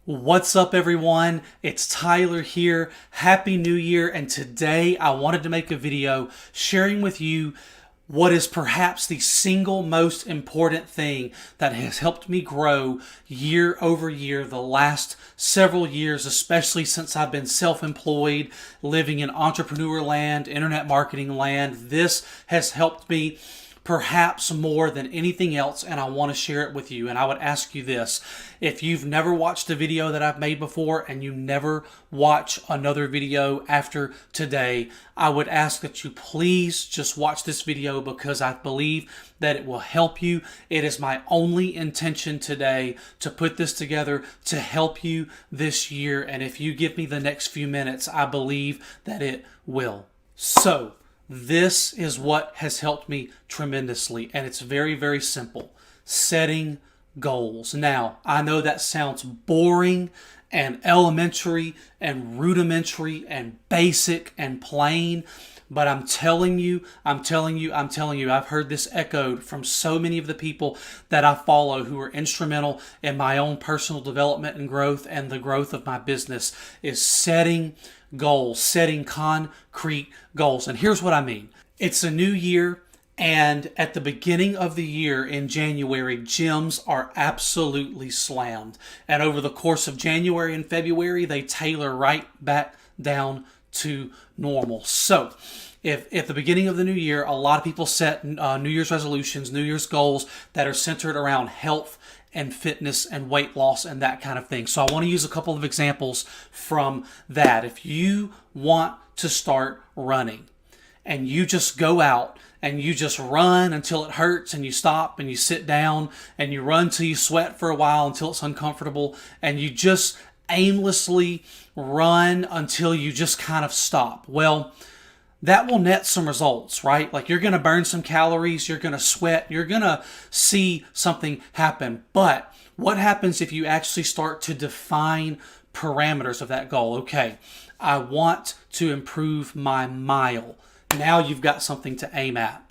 What's up, everyone? It's Tyler here. Happy New Year. And today I wanted to make a video sharing with you what is perhaps the single most important thing that has helped me grow year over year the last several years, especially since I've been self-employed, living in entrepreneur land, internet marketing land. This has helped me perhaps more than anything else, and I want to share it with you. And I would ask you this: if you've never watched a video that I've made before and you never watch another video after today, I would ask that you please just watch this video, because I believe that it will help you. It is my only intention today to put this together to help you this year, and if you give me the next few minutes, I believe that it will. So this is what has helped me tremendously, and it's very, very simple: setting goals. Now, I know that sounds boring and elementary and rudimentary and basic and plain, but I'm telling you, I've heard this echoed from so many of the people that I follow who are instrumental in my own personal development and growth and the growth of my business, is setting goals, setting concrete goals. And here's what I mean. It's a new year, and at the beginning of the year in January, gyms are absolutely slammed. And over the course of January and February, they tailor right back down to normal. So if at the beginning of the new year, a lot of people set New Year's resolutions, New Year's goals that are centered around health and fitness and weight loss and that kind of thing. So I want to use a couple of examples from that. If you want to start running and you just go out and you just run until it hurts, and you stop and you sit down and you run till you sweat for a while until it's uncomfortable, and you just aimlessly run until you just kind of stop, well, that will net some results, right? Like, you're going to burn some calories, you're going to sweat, you're going to see something happen. But what happens if you actually start to define parameters of that goal? Okay, I want to improve my mile. Now you've got something to aim at.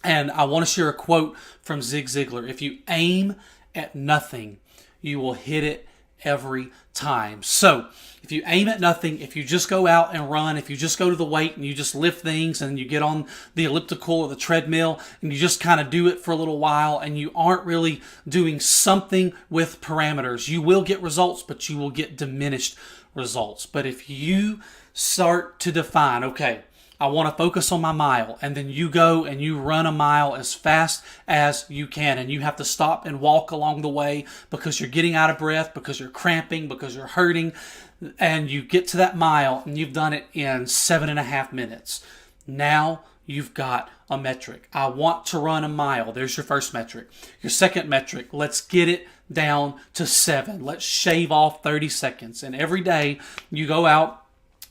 And I want to share a quote from Zig Ziglar: if you aim at nothing, you will hit it every time. So if you aim at nothing, if you just go out and run, if you just go to the weight and you just lift things and you get on the elliptical or the treadmill and you just kind of do it for a little while and you aren't really doing something with parameters, you will get results, but you will get diminished results. But if you start to define, okay, I want to focus on my mile, and then you go and you run a mile as fast as you can, and you have to stop and walk along the way because you're getting out of breath, because you're cramping, because you're hurting, and you get to that mile and you've done it in 7.5 minutes. Now you've got a metric. I want to run a mile. There's your first metric. Your second metric: let's get it down to 7. Let's shave off 30 seconds. And every day you go out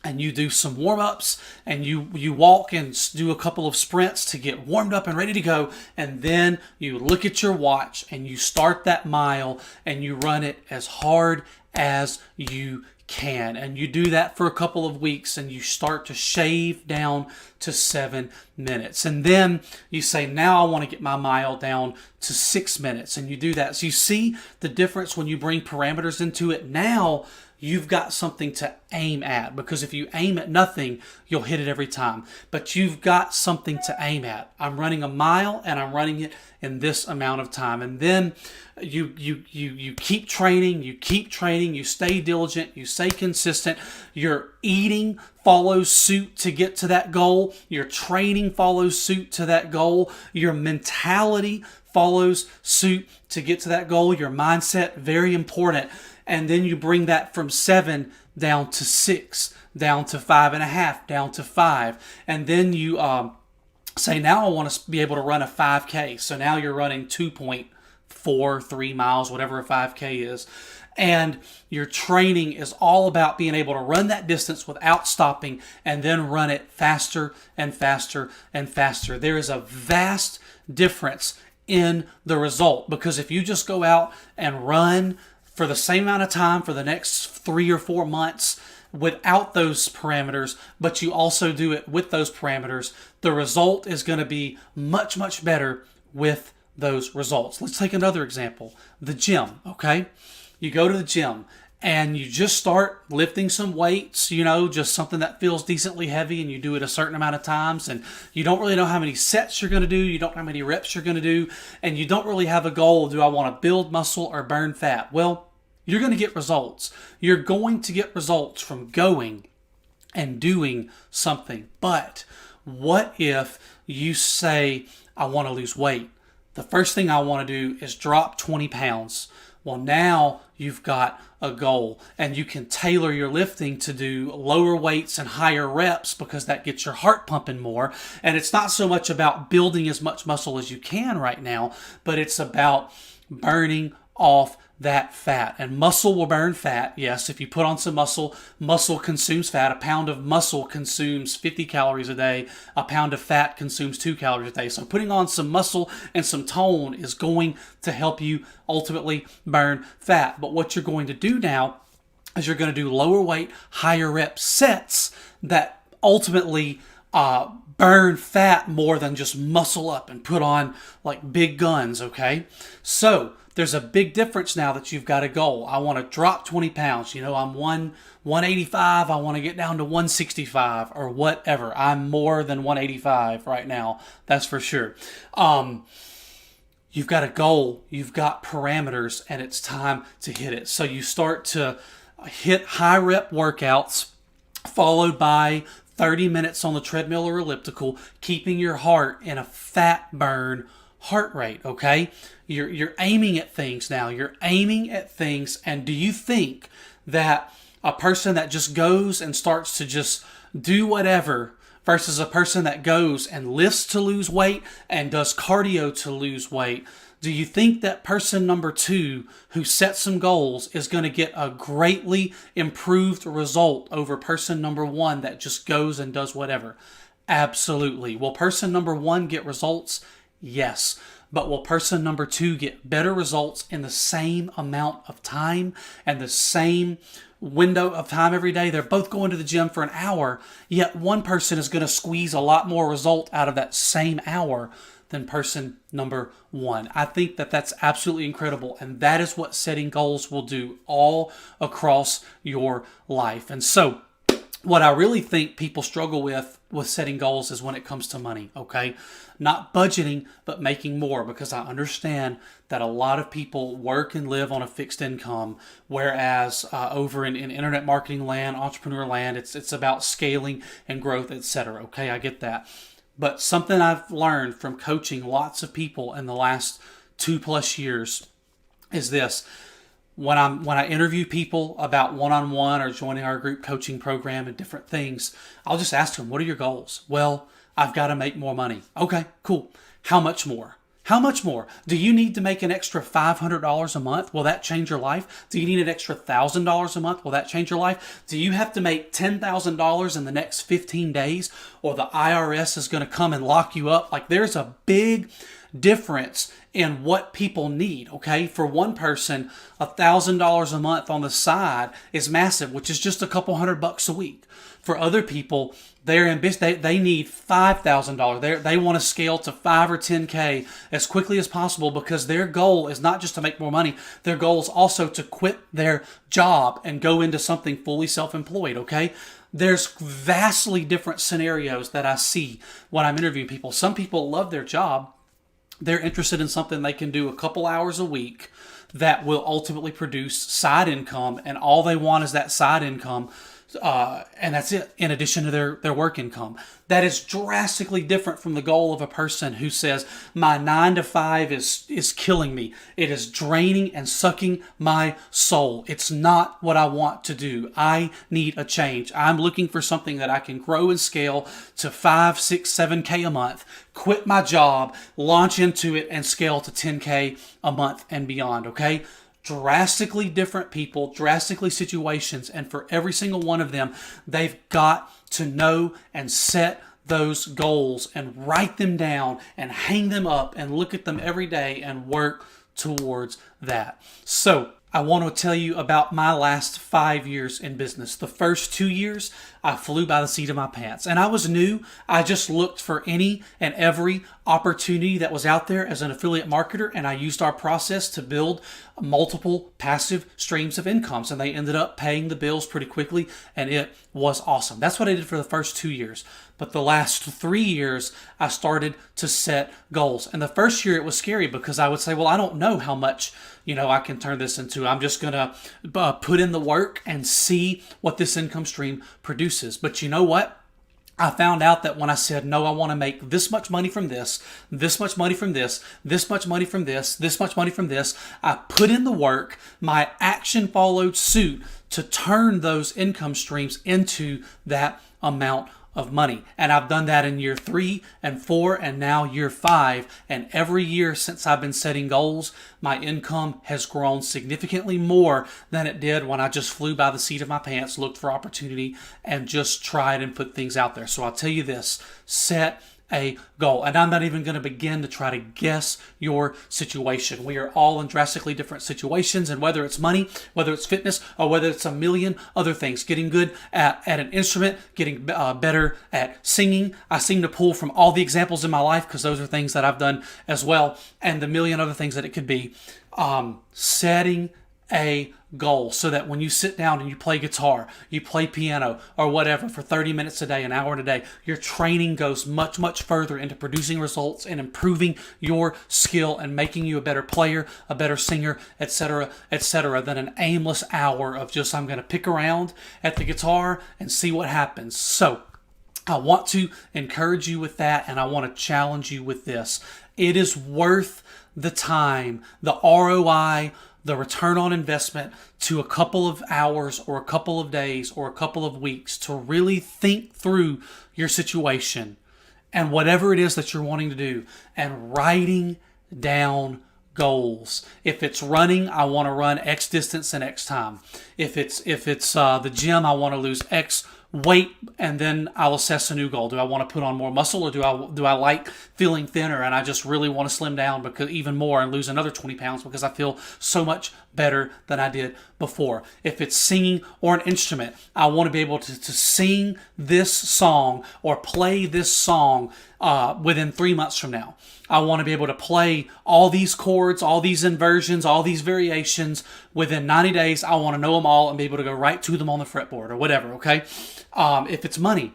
and you do some warm-ups, and you walk and do a couple of sprints to get warmed up and ready to go, and then you look at your watch and you start that mile and you run it as hard as you can. And you do that for a couple of weeks, and you start to shave down to 7 minutes. And then you say, now I want to get my mile down to 6 minutes. And you do that. So you see the difference when you bring parameters into it. Now you've got something to aim at, because if you aim at nothing, you'll hit it every time. But you've got something to aim at. I'm running a mile and I'm running it in this amount of time. And then you keep training, you stay diligent, you stay consistent. Your eating follows suit to get to that goal. Your training follows suit to that goal. Your mentality follows suit to get to that goal. Your mindset, very important. And then you bring that from 7 down to 6, down to 5.5, down to 5. And then you say, now I want to be able to run a 5K. So now you're running 2.43 miles, whatever a 5K is. And your training is all about being able to run that distance without stopping, and then run it faster and faster and faster. There is a vast difference in the result, because if you just go out and run for the same amount of time for the next 3 or 4 months without those parameters, but you also do it with those parameters, the result is going to be much, much better with those results. Let's take another example: the gym, okay? You go to the gym and you just start lifting some weights, just something that feels decently heavy, and you do it a certain amount of times, and you don't really know how many sets you're going to do, you don't know how many reps you're going to do, and you don't really have a goal. Do I want to build muscle or burn fat? Well, you're going to get results. You're going to get results from going and doing something. But what if you say, I want to lose weight? The first thing I want to do is drop 20 pounds. Well, now you've got a goal, and you can tailor your lifting to do lower weights and higher reps, because that gets your heart pumping more. And it's not so much about building as much muscle as you can right now, but it's about burning off that fat. And muscle will burn fat. Yes, if you put on some muscle, muscle consumes fat. A pound of muscle consumes 50 calories a day. A pound of fat consumes 2 calories a day. So putting on some muscle and some tone is going to help you ultimately burn fat. But what you're going to do now is you're going to do lower weight, higher rep sets that ultimately burn fat more than just muscle up and put on like big guns, okay? So there's a big difference now that you've got a goal. I want to drop 20 pounds. I'm 185. I want to get down to 165 or whatever. I'm more than 185 right now. That's for sure. You've got a goal. You've got parameters, and it's time to hit it. So you start to hit high rep workouts, followed by 30 minutes on the treadmill or elliptical, keeping your heart in a fat burn heart rate, okay? You're aiming at things now. You're aiming at things, and do you think that a person that just goes and starts to just do whatever versus a person that goes and lifts to lose weight and does cardio to lose weight, do you think that person number 2 who sets some goals is going to get a greatly improved result over person number 1 that just goes and does whatever? Absolutely. Will person number 1 get results? Yes. But will person number 2 get better results in the same amount of time and the same window of time every day? They're both going to the gym for an hour, yet one person is going to squeeze a lot more result out of that same hour than person number 1. I think that that's absolutely incredible, and that is what setting goals will do all across your life. And so what I really think people struggle with setting goals is when it comes to money, okay? Not budgeting, but making more, because I understand that a lot of people work and live on a fixed income, whereas over in internet marketing land, entrepreneur land, it's about scaling and growth, etc. Okay, I get that. But something I've learned from coaching lots of people in the last 2+ years is this. When I interview people about one-on-one or joining our group coaching program and different things, I'll just ask them, what are your goals? Well, I've got to make more money. Okay, cool. How much more? How much more? Do you need to make an extra $500 a month? Will that change your life? Do you need an extra $1,000 a month? Will that change your life? Do you have to make $10,000 in the next 15 days or the IRS is going to come and lock you up? Like, there's a big difference in what people need, okay? For one person, $1,000 a month on the side is massive, which is just a couple $100 a week. For other people, they're ambitious. They need $5,000. They want to scale to 5 or 10K as quickly as possible, because their goal is not just to make more money. Their goal is also to quit their job and go into something fully self-employed, okay? There's vastly different scenarios that I see when I'm interviewing people. Some people love their job. They're interested in something they can do a couple hours a week that will ultimately produce side income, and all they want is that side income, and that's it, in addition to their work income. That is drastically different from the goal of a person who says, my 9 to 5 is killing me. It is draining and sucking my soul. It's not what I want to do. I need a change. I'm looking for something that I can grow and scale to 5, 6, 7K a month, quit my job, launch into it, and scale to 10K a month and beyond, okay? Drastically different people, drastically situations, and for every single one of them, they've got to know and set those goals and write them down and hang them up and look at them every day and work towards that. So I want to tell you about my last 5 years in business. The first 2 years, I flew by the seat of my pants, and I was new. I just looked for any and every opportunity that was out there as an affiliate marketer, and I used our process to build multiple passive streams of incomes, and they ended up paying the bills pretty quickly, and it was awesome. That's what I did for the first 2 years. But the last 3 years, I started to set goals. And the first year it was scary because I would say, well, I don't know how much, I can turn this into. I'm just going to put in the work and see what this income stream produces. But you know what? I found out that when I said, no, I want to make this much money from this much money from this much money from this much money from this, I put in the work, my action followed suit to turn those income streams into that amount of money. And I've done that in year 3 and 4 and now year 5. And every year since I've been setting goals, my income has grown significantly more than it did when I just flew by the seat of my pants, looked for opportunity, and just tried and put things out there. So I'll tell you this, set a goal. And I'm not even going to begin to try to guess your situation. We are all in drastically different situations, and whether it's money, whether it's fitness, or whether it's a million other things, getting good at an instrument, getting better at singing. I seem to pull from all the examples in my life because those are things that I've done as well, and the million other things that it could be. Setting a goal so that when you sit down and you play guitar, you play piano or whatever for 30 minutes a day, an hour a day, your training goes much, much further into producing results and improving your skill and making you a better player, a better singer, etc., than an aimless hour of just, I'm going to pick around at the guitar and see what happens. So I want to encourage you with that, and I want to challenge you with this. It is worth the time, the ROI, the return on investment, to a couple of hours or a couple of days or a couple of weeks to really think through your situation and whatever it is that you're wanting to do, and writing down goals. If it's running, I want to run X distance in X time. If it's the gym, I want to lose X weight, and then I'll assess a new goal. Do I want to put on more muscle, or do I like feeling thinner and I just really want to slim down because even more and lose another 20 pounds because I feel so much better than I did before? If it's singing or an instrument, I want to be able to sing this song or play this song within 3 months from now. I want to be able to play all these chords, all these inversions, all these variations within 90 days. I want to know them all and be able to go right to them on the fretboard or whatever, okay? If it's money,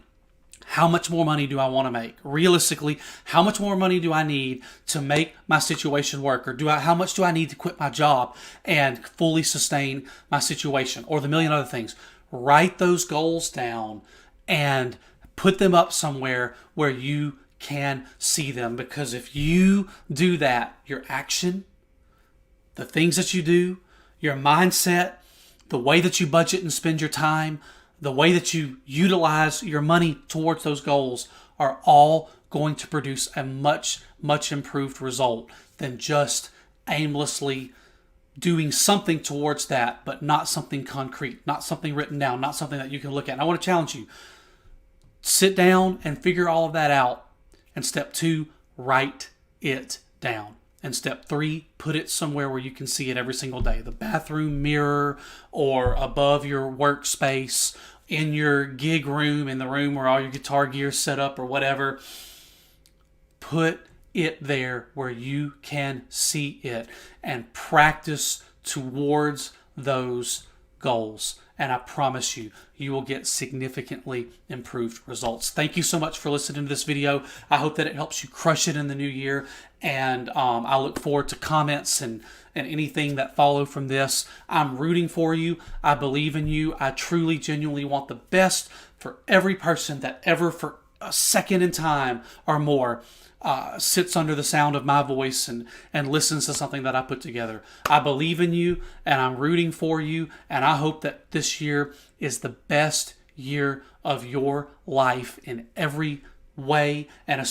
how much more money do I want to make? Realistically, how much more money do I need to make my situation work? Or how much do I need to quit my job and fully sustain my situation? Or the million other things. Write those goals down and put them up somewhere where you can see them, because if you do that, your action, the things that you do, your mindset, the way that you budget and spend your time, the way that you utilize your money towards those goals are all going to produce a much, much improved result than just aimlessly doing something towards that, but not something concrete, not something written down, not something that you can look at. And I want to challenge you. Sit down and figure all of that out. And step 2, write it down. And step 3, put it somewhere where you can see it every single day. The bathroom mirror, or above your workspace, in your gig room, in the room where all your guitar gear is set up or whatever. Put it there where you can see it and practice towards those goals. And I promise you, you will get significantly improved results. Thank you so much for listening to this video. I hope that it helps you crush it in the new year. And I look forward to comments and anything that follow from this. I'm rooting for you. I believe in you. I truly, genuinely want the best for every person that ever, for a second in time or more, sits under the sound of my voice and listens to something that I put together. I believe in you, and I'm rooting for you, and I hope that this year is the best year of your life in every way, and especially